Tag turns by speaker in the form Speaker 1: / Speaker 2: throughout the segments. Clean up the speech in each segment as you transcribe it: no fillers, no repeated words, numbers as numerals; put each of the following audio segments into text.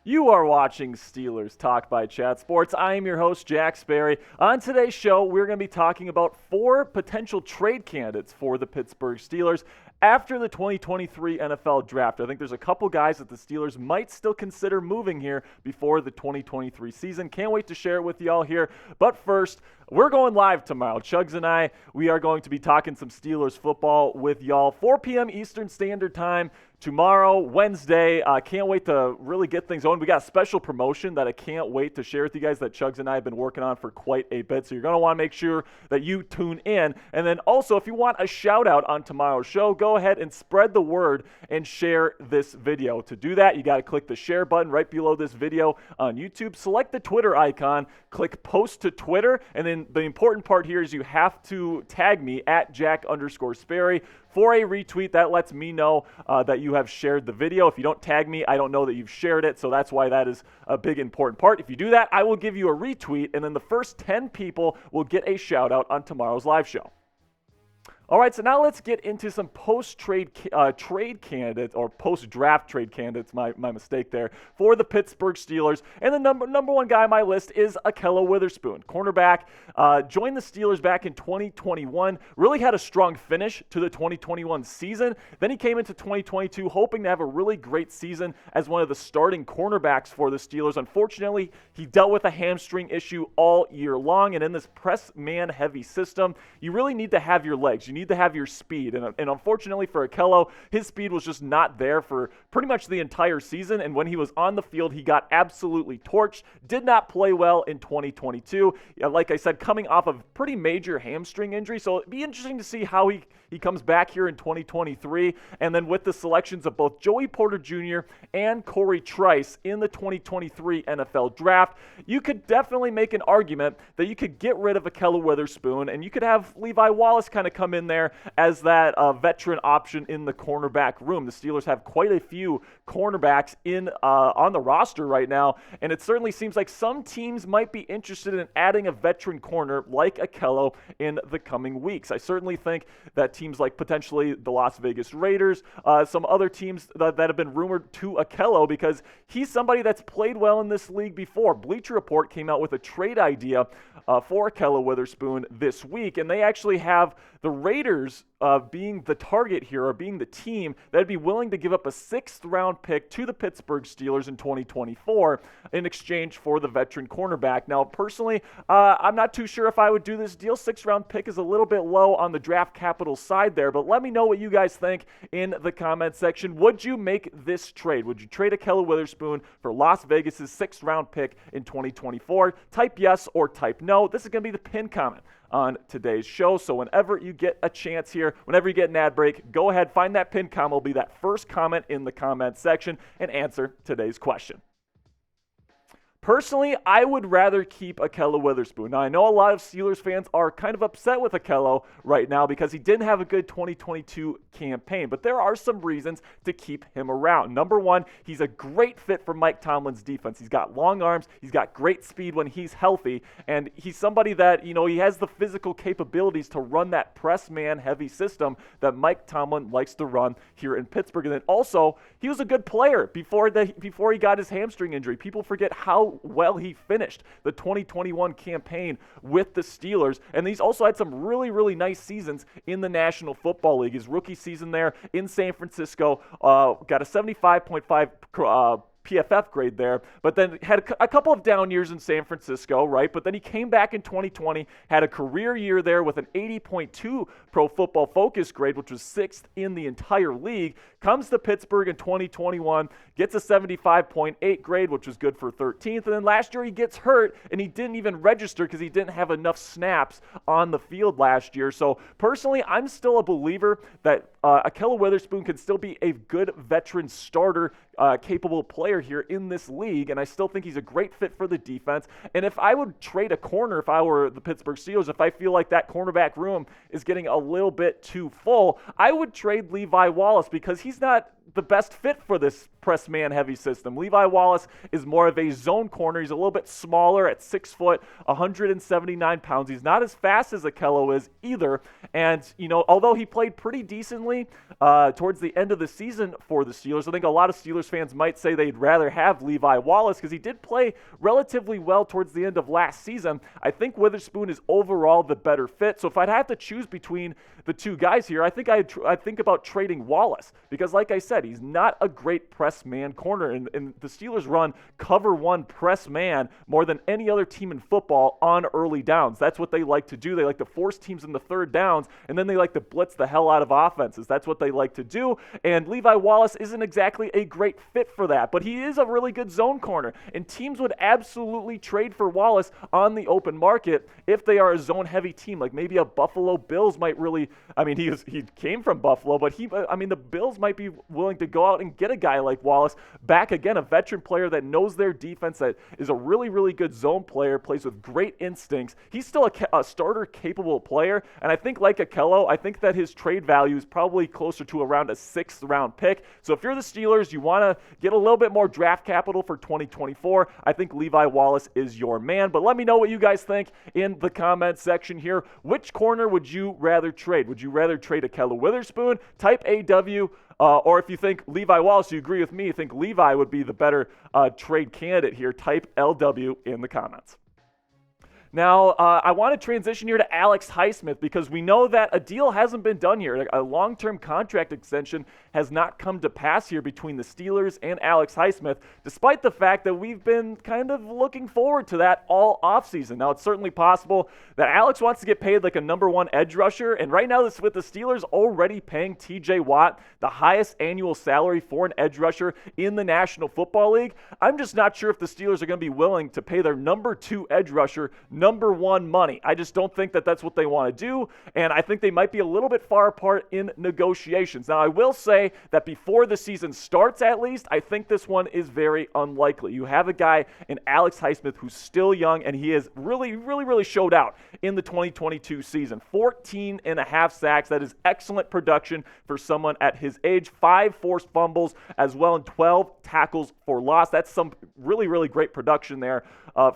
Speaker 1: You are watching Steelers Talk by Chat Sports. I am your host, Jack Sperry. On today's show, we're going to be talking about 4 potential trade candidates for the Pittsburgh Steelers after the 2023 NFL Draft. I think there's a couple guys that the Steelers might still consider moving here before the 2023 season. Can't wait to share it with y'all here. But first, we're going live tomorrow. Chugs and I, we are going to be talking some Steelers football with y'all. 4 p.m. Eastern Standard Time tomorrow, Wednesday. Can't wait to really get things on. We got a special promotion that I can't wait to share with you guys that Chugs and I have been working on for quite a bit. So you're going to want to make sure that you tune in. And then also, if you want a shout out on tomorrow's show, go ahead and spread the word and share this video. To do that, you got to click the share button right below this video on YouTube. Select the Twitter icon, click post to Twitter, and then the important part here is you have to tag me at Jack_Sperry for a retweet. That lets me know that you have shared the video. If you don't tag me, I don't know that you've shared it, so that's why that is a big important part. If you do that, I will give you a retweet, and then the first 10 people will get a shout out on tomorrow's live show. All right, so now let's get into some post-trade trade candidates, or post-draft trade candidates, my mistake there, for the Pittsburgh Steelers. And the number one guy on my list is Ahkello Witherspoon, cornerback. Joined the Steelers back in 2021, really had a strong finish to the 2021 season. Then he came into 2022 hoping to have a really great season as one of the starting cornerbacks for the Steelers. Unfortunately, he dealt with a hamstring issue all year long, and in this press man-heavy system, you really need to have your legs. You need to have your speed, and unfortunately for Ahkello, his speed was just not there for pretty much the entire season, and when he was on the field, he got absolutely torched, did not play well in 2022. Like I said, coming off of pretty major hamstring injury, so it'd be interesting to see how he comes back here in 2023, and then with the selections of both Joey Porter Jr. and Corey Trice in the 2023 NFL Draft, you could definitely make an argument that you could get rid of Ahkello Witherspoon, and you could have Levi Wallace kind of come in there as that veteran option in the cornerback room. The Steelers have quite a few cornerbacks on the roster right now, and it certainly seems like some teams might be interested in adding a veteran corner like Ahkello in the coming weeks. I certainly think that teams like potentially the Las Vegas Raiders, some other teams that have been rumored to Ahkello, because he's somebody that's played well in this league before. Bleacher Report came out with a trade idea for Ahkello Witherspoon this week, and they actually have the Raiders being the target here, or being the team that would be willing to give up a 6th-round pick to the Pittsburgh Steelers in 2024 in exchange for the veteran cornerback. Now, personally, I'm not too sure if I would do this deal. 6th-round pick is a little bit low on the draft capital side there, but let me know what you guys think in the comment section. Would you make this trade? Would you trade Ahkello Witherspoon for Las Vegas' 6th-round pick in 2024? Type yes or type no. This is going to be the pinned comment on today's show. So whenever you get a chance here, whenever you get an ad break, go ahead, find that pinned comment. Will be that first comment in the comment section and answer today's question. Personally, I would rather keep Ahkello Witherspoon. Now, I know a lot of Steelers fans are kind of upset with Ahkello right now because he didn't have a good 2022 campaign, but there are some reasons to keep him around. Number one, he's a great fit for Mike Tomlin's defense. He's got long arms, he's got great speed when he's healthy, and he's somebody that, he has the physical capabilities to run that press man heavy system that Mike Tomlin likes to run here in Pittsburgh. And then also, he was a good player before he got his hamstring injury. People forget how well he finished the 2021 campaign with the Steelers, and he's also had some really, really nice seasons in the National Football League. His rookie season there in San Francisco, got a 75.5 PFF grade there, but then had a couple of down years in San Francisco, right? But then he came back in 2020, had a career year there with an 80.2 Pro Football Focus grade, which was 6th in the entire league, comes to Pittsburgh in 2021, gets a 75.8 grade, which was good for 13th, and then last year he gets hurt, and he didn't even register because he didn't have enough snaps on the field last year. So personally, I'm still a believer that Ahkello Witherspoon can still be a good veteran starter, capable player here in this league, and I still think he's a great fit for the defense. And if I would trade a corner, if I were the Pittsburgh Steelers, if I feel like that cornerback room is getting a little bit too full, I would trade Levi Wallace, because he's not the best fit for this press man heavy system. Levi Wallace is more of a zone corner. He's a little bit smaller at 6 foot, 179 pounds. He's not as fast as Ahkello is either. And, although he played pretty decently towards the end of the season for the Steelers, I think a lot of Steelers fans might say they'd rather have Levi Wallace because he did play relatively well towards the end of last season. I think Witherspoon is overall the better fit. So if I'd have to choose between the two guys here, I think I think about trading Wallace because, like I said, he's not a great press man corner, and the Steelers run cover one press man more than any other team in football on early downs. That's what they like to do. They like to force teams in the third downs, and then they like to blitz the hell out of offenses. That's what they like to do, and Levi Wallace isn't exactly a great fit for that, but he is a really good zone corner, and teams would absolutely trade for Wallace on the open market if they are a zone-heavy team, like maybe a Buffalo Bills might really, he came from Buffalo, but the Bills might be willing to go out and get a guy like Wallace back again, a veteran player that knows their defense, that is a really, really good zone player, plays with great instincts. He's still a starter-capable player, and I think like Ahkello, I think that his trade value is probably closer to around a 6th-round pick. So if you're the Steelers, you want to get a little bit more draft capital for 2024, I think Levi Wallace is your man. But let me know what you guys think in the comment section here. Which corner would you rather trade? Would you rather trade Ahkello Witherspoon, type AW, or if you think Levi Wallace, you agree with me, you think Levi would be the better trade candidate here, type LW in the comments. Now, I want to transition here to Alex Highsmith because we know that a deal hasn't been done here. A long-term contract extension has not come to pass here between the Steelers and Alex Highsmith, despite the fact that we've been kind of looking forward to that all offseason. Now, it's certainly possible that Alex wants to get paid like a number one edge rusher, and right now with the Steelers already paying TJ Watt the highest annual salary for an edge rusher in the National Football League, I'm just not sure if the Steelers are going to be willing to pay their number 2 edge rusher number 1 money. I just don't think that that's what they want to do, and I think they might be a little bit far apart in negotiations. Now, I will say that before the season starts, at least, I think this one is very unlikely. You have a guy in Alex Highsmith who's still young, and he has really showed out in the 2022 season. 14 and a half sacks. That is excellent production for someone at his age. 5 forced fumbles as well, and 12 tackles for loss. That's some really great production there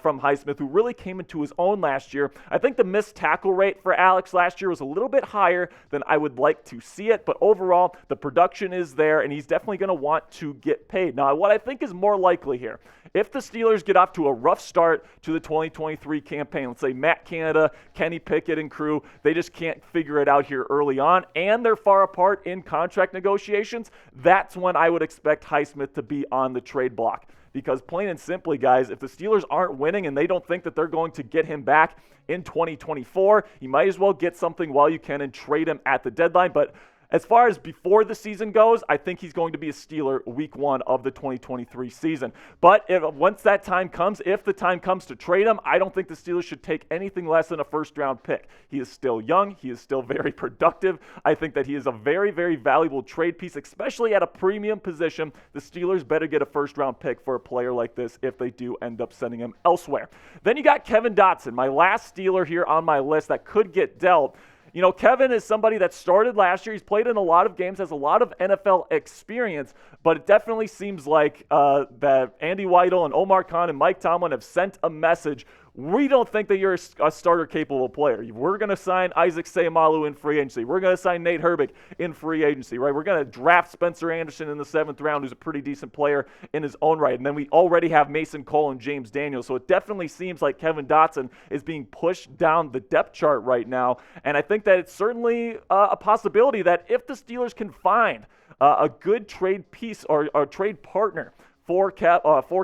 Speaker 1: from Highsmith, who really came into his own last year. I think the missed tackle rate for Alex last year was a little bit higher than I would like to see it, but overall, the production is there, and he's definitely going to want to get paid. Now, what I think is more likely here, if the Steelers get off to a rough start to the 2023 campaign, let's say Matt Canada, Kenny Pickett, and crew, they just can't figure it out here early on, and they're far apart in contract negotiations, that's when I would expect Highsmith to be on the trade block. Because plain and simply, guys, if the Steelers aren't winning and they don't think that they're going to get him back in 2024, you might as well get something while you can and trade him at the deadline. But as far as before the season goes, I think he's going to be a Steeler week 1 of the 2023 season. But once that time comes, if the time comes to trade him, I don't think the Steelers should take anything less than a first-round pick. He is still young. He is still very productive. I think that he is a very valuable trade piece, especially at a premium position. The Steelers better get a first-round pick for a player like this if they do end up sending him elsewhere. Then you got Kevin Dotson, my last Steeler here on my list that could get dealt. You know, Kevin is somebody that started last year. He's played in a lot of games, has a lot of NFL experience, but it definitely seems like that Andy Weidel and Omar Khan and Mike Tomlin have sent a message. We don't think that you're a starter-capable player. We're going to sign Isaac Seumalo in free agency. We're going to sign Nate Herbig in free agency, right? We're going to draft Spencer Anderson in the 7th round, who's a pretty decent player in his own right. And then we already have Mason Cole and James Daniels. So it definitely seems like Kevin Dotson is being pushed down the depth chart right now. And I think that it's certainly a possibility that if the Steelers can find a good trade piece or a trade partner for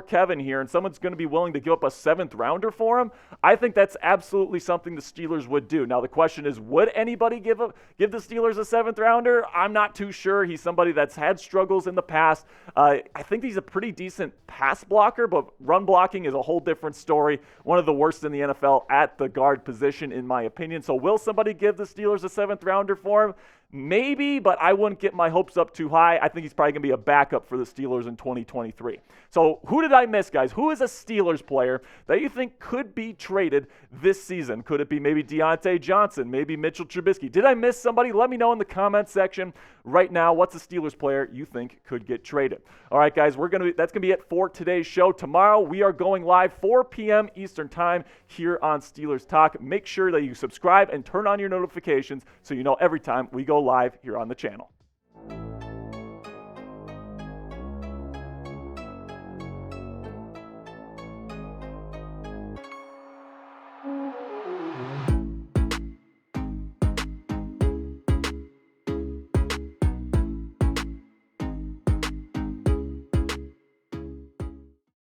Speaker 1: Kevin here, and someone's going to be willing to give up a 7th rounder for him, I think that's absolutely something the Steelers would do. Now, the question is, would anybody give the Steelers a 7th rounder? I'm not too sure. He's somebody that's had struggles in the past. I think he's a pretty decent pass blocker, but run blocking is a whole different story. One of the worst in the NFL at the guard position, in my opinion. So will somebody give the Steelers a 7th rounder for him? Maybe, but I wouldn't get my hopes up too high. I think he's probably going to be a backup for the Steelers in 2023. So who did I miss, guys? Who is a Steelers player that you think could be traded this season? Could it be maybe Deontay Johnson, maybe Mitchell Trubisky? Did I miss somebody? Let me know in the comment section right now. What's a Steelers player you think could get traded? All right, guys, that's going to be it for today's show. Tomorrow we are going live 4 p.m. Eastern Time here on Steelers Talk. Make sure that you subscribe and turn on your notifications so you know every time we go live here on the channel.